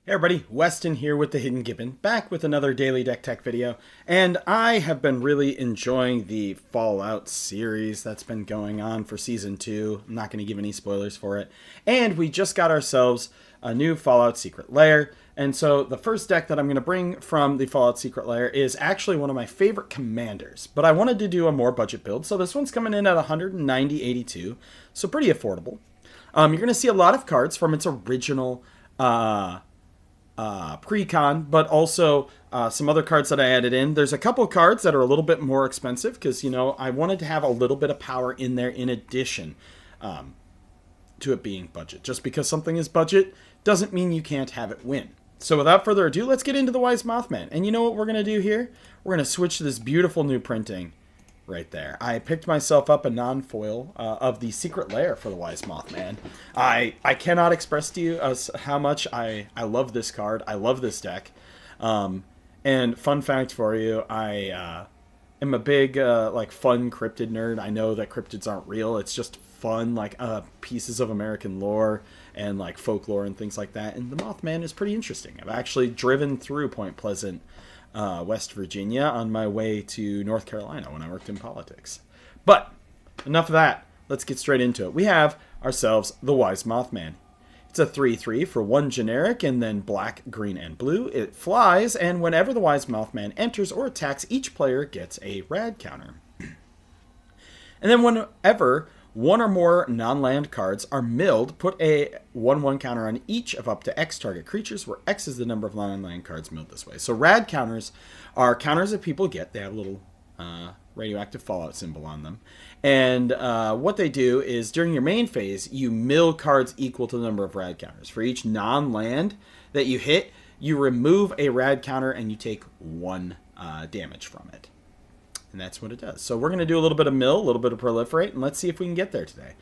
Hey everybody, Weston here with the Hidden Gibbon, back with another daily deck tech video, and I have been really enjoying the Fallout series that's been going on for Season 2. I'm not going to give any spoilers for it, and we just got ourselves a new Fallout Secret Lair, and so the first deck that I'm going to bring from the Fallout Secret Lair is actually one of my favorite commanders, but I wanted to do a more budget build, so this one's coming in at 190.82, so pretty affordable. You're going to see a lot of cards from its original pre-con, but also some other cards that I added in. There's a couple cards that are a little bit more expensive because, you know, I wanted to have a little bit of power in there in addition to it being budget. Just because something is budget doesn't mean you can't have it win. So without further ado, let's get into the Wise Mothman. And you know what we're going to do here? We're going to switch to this beautiful new printing right there. I picked myself up a non-foil of the Secret Lair for the Wise Mothman. I cannot express to you how much I love this card. I love this deck. And fun fact for you, I am a big like fun cryptid nerd. I know that cryptids aren't real. It's just fun, like pieces of American lore and like folklore and things like that. And the Mothman is pretty interesting. I've actually driven through Point Pleasant, West Virginia on my way to North Carolina when I worked in politics. But enough of that. Let's get straight into it. We have ourselves the Wise Mothman. It's a 3/3 for 1 generic and then black, green, and blue. It flies, and whenever the Wise Mothman enters or attacks, each player gets a rad counter. And then whenever one or more non-land cards are milled, put a 1/1 counter on each of up to X target creatures, where X is the number of non-land cards milled this way. So rad counters are counters that people get. They have a little radioactive fallout symbol on them. And what they do is during your main phase, you mill cards equal to the number of rad counters. For each non-land that you hit, you remove a rad counter and you take 1 damage from it. And that's what it does. So we're going to do a little bit of mill, a little bit of proliferate, and let's see if we can get there today.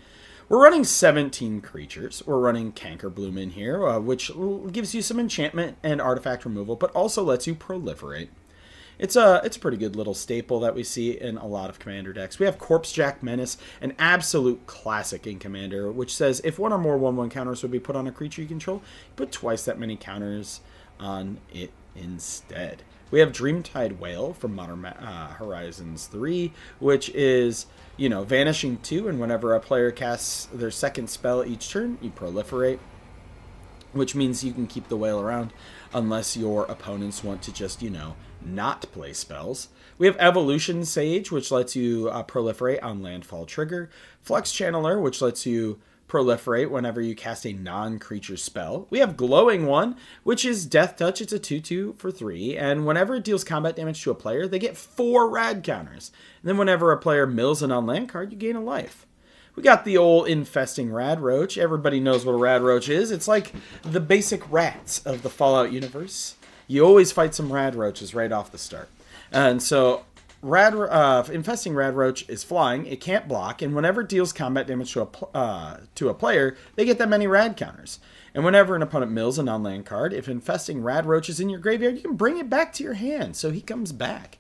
We're running 17 creatures. We're running Cankerbloom in here, which gives you some enchantment and artifact removal, but also lets you proliferate. It's a pretty good little staple that we see in a lot of Commander decks. We have Corpsejack Menace, an absolute classic in Commander, which says if 1 or more 1/1 counters would be put on a creature you control, put twice that many counters on it instead. We have Dreamtide Whale from Modern Horizons 3, which is, you know, vanishing 2, and whenever a player casts their second spell each turn, you proliferate, which means you can keep the whale around unless your opponents want to just, you know, not play spells. We have Evolution Sage, which lets you proliferate on landfall trigger. Flux Channeler, which lets you proliferate whenever you cast a non-creature spell. We have Glowing One, which is Death Touch. It's a 2/2 for 3, and whenever it deals combat damage to a player, they get 4 rad counters. And then whenever a player mills a non-land card, you gain a life. We got the old Infesting Rad Roach. Everybody knows what a Rad Roach is. It's like the basic rats of the Fallout universe. You always fight some Rad Roaches right off the start. And so Infesting Rad Roach is flying, it can't block, and whenever it deals combat damage to a player, they get that many rad counters. And whenever an opponent mills a non-land card, if Infesting Rad Roach is in your graveyard, you can bring it back to your hand, so he comes back.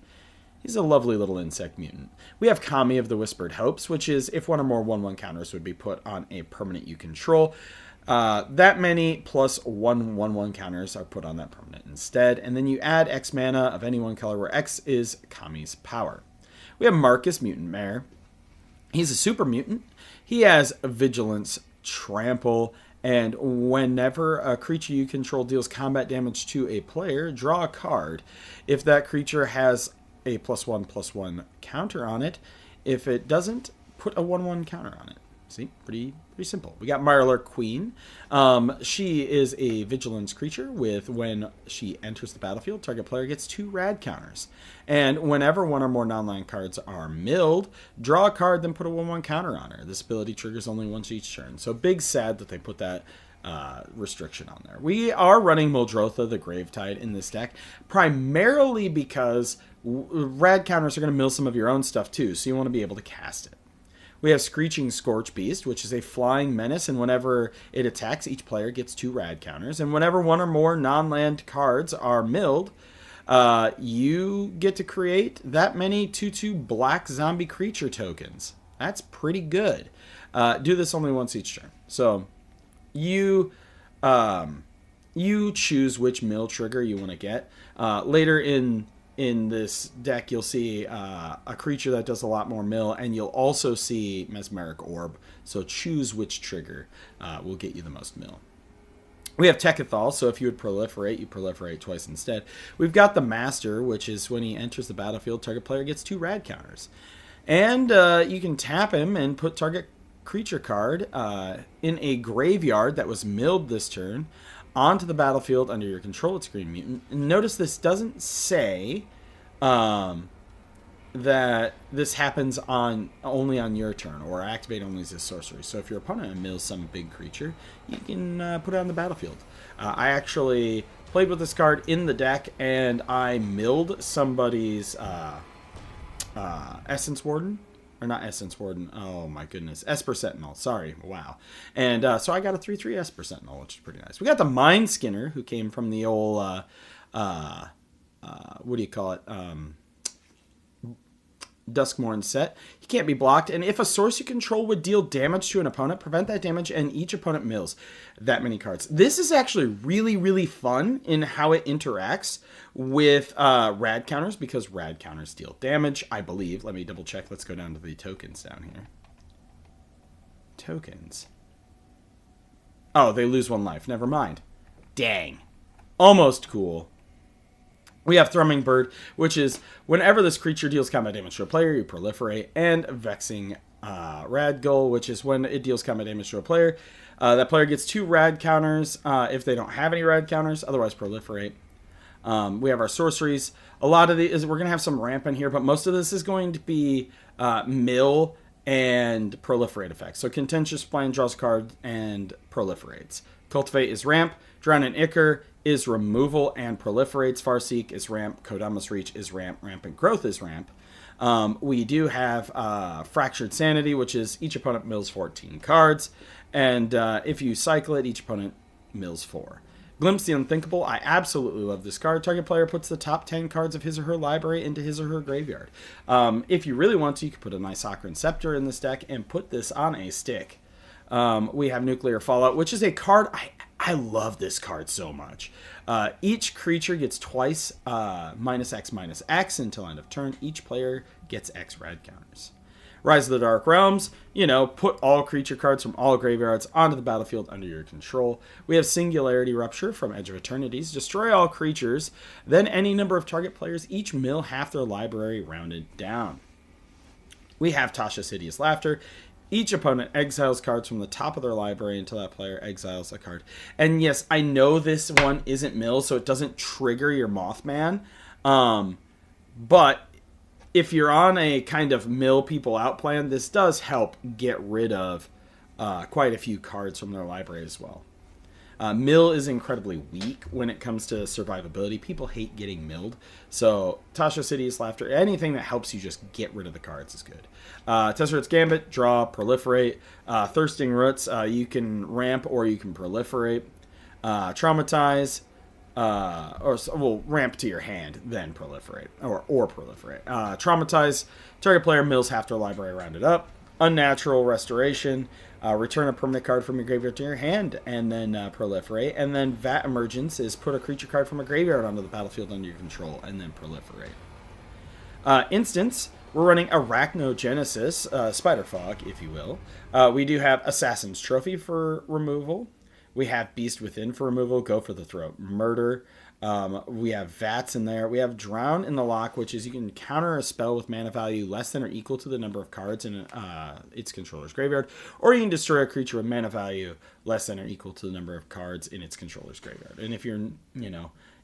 He's a lovely little insect mutant. We have Kami of the Whispered Hopes, which is if 1 or more 1/1 counters would be put on a permanent you control. That many plus 1 1/1 counters are put on that permanent instead. And then you add X mana of any one color where X is Kami's power. We have Marcus Mutant Mare. He's a super mutant. He has Vigilance, Trample, and whenever a creature you control deals combat damage to a player, draw a card. If that creature has a +1/+1 counter on it, if it doesn't, put a 1/1 counter on it. See, pretty simple. We got Mirelurk Queen. She is a vigilance creature with when she enters the battlefield, target player gets 2 rad counters. And whenever 1 or more non-land cards are milled, draw a card, then put a 1/1 counter on her. This ability triggers only once each turn. So big sad that they put that restriction on there. We are running Muldrotha the Gravetide in this deck, primarily because rad counters are going to mill some of your own stuff too, so you want to be able to cast it. We have Screeching Scorch Beast, which is a flying menace, and whenever it attacks, each player gets 2 rad counters. And whenever 1 or more non-land cards are milled, you get to create that many 2/2 black zombie creature tokens. That's pretty good. Do this only once each turn. So you you choose which mill trigger you want to get. Later in this deck, you'll see a creature that does a lot more mill, and you'll also see Mesmeric Orb. So choose which trigger will get you the most mill. We have Tekethal, so if you would proliferate, you proliferate twice instead. We've got the Master, which is when he enters the battlefield, target player gets 2 rad counters. And you can tap him and put target creature card in a graveyard that was milled this turn onto the battlefield under your control. It's Green Mutant. And notice this doesn't say that this happens only on your turn, or activate only as a sorcery. So if your opponent mills some big creature, you can put it on the battlefield. I actually played with this card in the deck, and I milled somebody's Essence Warden. Or not Essence Warden. Oh my goodness. Esper Sentinel. Sorry. Wow. And so I got a 3/3 Esper Sentinel, which is pretty nice. We got the Mind Skinner, who came from the old, what do you call it? Duskmourn set. He can't be blocked, and if a source you control would deal damage to an opponent, prevent that damage, and each opponent mills that many cards. This is actually really, really fun in how it interacts with rad counters, because rad counters deal damage, I believe. Let me double check. Let's go down to the tokens down here. Tokens. Oh, they lose 1 life. Never mind. Dang. Almost cool. We have Thrumming Bird, which is whenever this creature deals combat damage to a player, you proliferate. And Vexing Radgull, which is when it deals combat damage to a player. That player gets 2 rad counters if they don't have any rad counters, otherwise proliferate. We have our sorceries. A lot of these, we're going to have some ramp in here, but most of this is going to be mill and proliferate effects. So Contentious Plane draws a card and proliferates. Cultivate is ramp. Drown in Ichor is removal and proliferates. Farseek is ramp. Kodama's Reach is ramp. Rampant Growth is ramp. We do have Fractured Sanity, which is each opponent mills 14 cards. And if you cycle it, each opponent mills 4. Glimpse the Unthinkable. I absolutely love this card. Target player puts the top 10 cards of his or her library into his or her graveyard. If you really want to, you can put a nice Ocarina Scepter in this deck and put this on a stick. We have Nuclear Fallout, which is a card. I love this card so much. Each creature gets twice -X/-X until end of turn. Each player gets X rad counters. Rise of the Dark Realms, put all creature cards from all graveyards onto the battlefield under your control. We have Singularity Rupture from Edge of Eternities. Destroy all creatures, then any number of target players, each mill half their library rounded down. We have Tasha's Hideous Laughter. Each opponent exiles cards from the top of their library until that player exiles a card. And yes, I know this one isn't mill, so it doesn't trigger your Mothman. But if you're on a kind of mill people out plan, this does help get rid of quite a few cards from their library as well. Mill is incredibly weak when it comes to survivability. People hate getting milled. So Tasha's Hideous Laughter, anything that helps you just get rid of the cards is good. Tesseract's Gambit, draw, proliferate. Thirsting Roots, you can ramp or you can proliferate. Traumatize, ramp to your hand, then proliferate. Or proliferate. Traumatize, target player mills half their library rounded up. Unnatural Restoration, return a permanent card from your graveyard to your hand, and then proliferate. And then Vat Emergence is put a creature card from a graveyard onto the battlefield under your control, and then proliferate. Instance, we're running Arachnogenesis, Spider Fog, if you will. We do have Assassin's Trophy for removal. We have Beast Within for removal, Go for the Throat, Murder. We have Vats in there. We have Drown in the Lock, which is you can counter a spell with mana value less than or equal to the number of cards in its controller's graveyard, or you can destroy a creature with mana value less than or equal to the number of cards in its controller's graveyard. And if you're,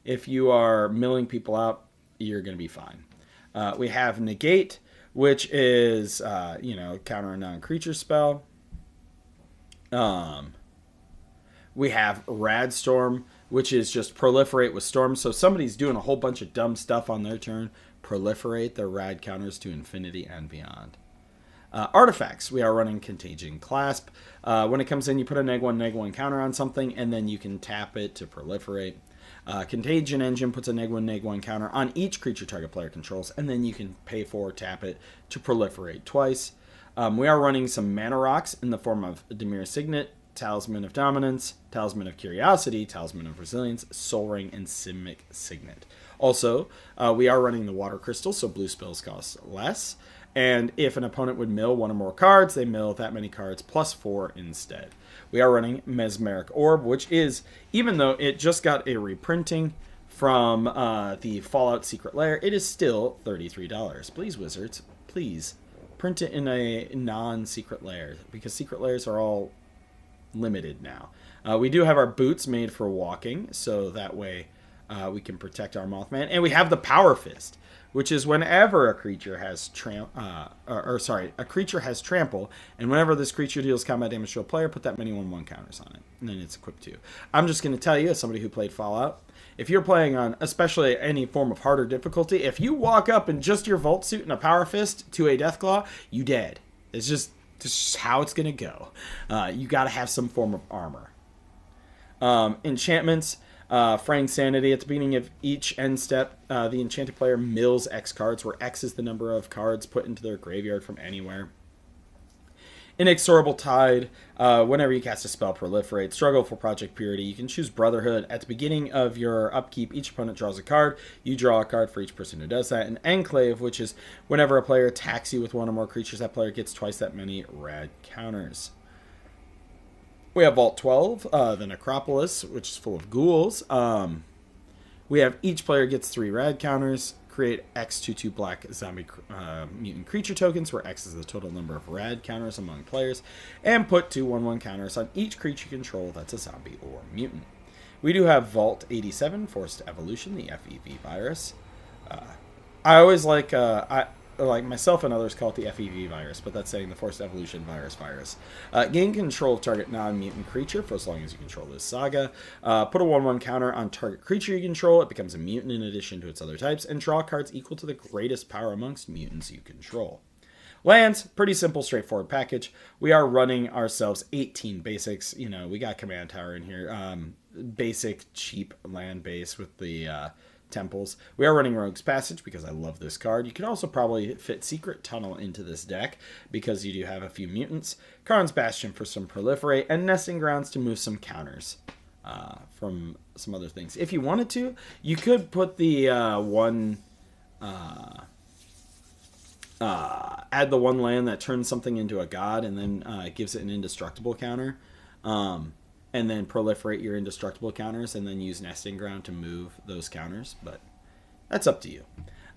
if you are milling people out, you're going to be fine. We have Negate, which is, counter a non-creature spell. We have Radstorm, which is just proliferate with storm. So somebody's doing a whole bunch of dumb stuff on their turn. Proliferate their rad counters to infinity and beyond. Artifacts. We are running Contagion Clasp. When it comes in, you put a -1/-1 counter on something, and then you can tap it to proliferate. Contagion Engine puts a -1/-1 counter on each creature target player controls, and then you can pay for tap it to proliferate twice. We are running some Mana Rocks in the form of Dimir Signet, Talisman of Dominance, Talisman of Curiosity, Talisman of Resilience, Soul Ring, and Simic Signet. Also, we are running the Water Crystal, so blue spells cost less. And if an opponent would mill one or more cards, they mill that many cards plus 4 instead. We are running Mesmeric Orb, which is, even though it just got a reprinting from the Fallout Secret Lair, it is still $33. Please, Wizards, please print it in a non-Secret Lair, because Secret Lairs are all limited now. We do have our boots made for walking, so that way we can protect our Mothman. And we have the Power Fist, which is whenever a creature has a creature has trample, and whenever this creature deals combat damage to a player, put that many 1/1 counters on it, and then it's equipped to. I'm just going to tell you, as somebody who played Fallout, if you're playing on especially any form of harder difficulty, if you walk up in just your Vault Suit and a Power Fist to a Deathclaw, you dead. It's just how it's going to go. You got to have some form of armor. Enchantments. Fraying Sanity. At the beginning of each end step, the enchanted player mills X cards, where X is the number of cards put into their graveyard from anywhere. Inexorable Tide. Whenever you cast a spell, proliferate. Struggle for Project Purity. You can choose Brotherhood. At the beginning of your upkeep, each opponent draws a card. You draw a card for each person who does that. And Enclave, which is whenever a player attacks you with one or more creatures, that player gets twice that many rad counters. We have Vault 12, the Necropolis, which is full of ghouls. We have each player gets 3 rad counters. Create X/2/2 black zombie mutant creature tokens, where X is the total number of rad counters among players. And put 2 1/1 counters on each creature you control that's a zombie or mutant. We do have Vault 87, Forced Evolution, the FEV virus. I always like myself and others call it the FEV virus, but that's saying the Forced Evolution virus. Gain control of target non-mutant creature for as long as you control this saga. Put a 1/1 counter on target creature you control. It becomes a mutant in addition to its other types, and draw cards equal to the greatest power amongst mutants you control. Lands, pretty simple, straightforward package. We are running ourselves 18 basics. You know, we got Command Tower in here. Basic, cheap land base with the temples. We are running Rogue's Passage because I love this card. You can also probably fit Secret Tunnel into this deck because you do have a few mutants. Karn's Bastion for some proliferate, and Nesting Grounds to move some counters from some other things. If you wanted to, you could put the add the one land that turns something into a god and then gives it an indestructible counter. And then proliferate your indestructible counters, and then use Nesting Ground to move those counters. But that's up to you.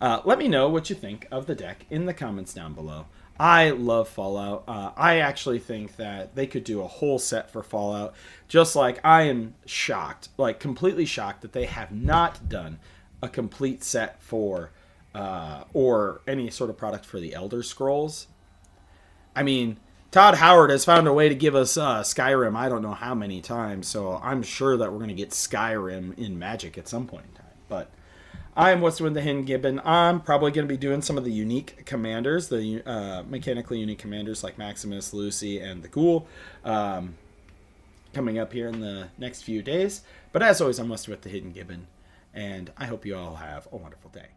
Let me know what you think of the deck in the comments down below. I love Fallout. I actually think that they could do a whole set for Fallout. Just like I am shocked, like completely shocked, that they have not done a complete set for, or any sort of product for the Elder Scrolls. I mean, Todd Howard has found a way to give us Skyrim I don't know how many times, so I'm sure that we're going to get Skyrim in Magic at some point in time. But I'm What's With the Hidden Gibbon. I'm probably going to be doing some of the unique commanders, the mechanically unique commanders like Maximus, Lucy, and the Ghoul, coming up here in the next few days. But as always, I'm What's With the Hidden Gibbon, and I hope you all have a wonderful day.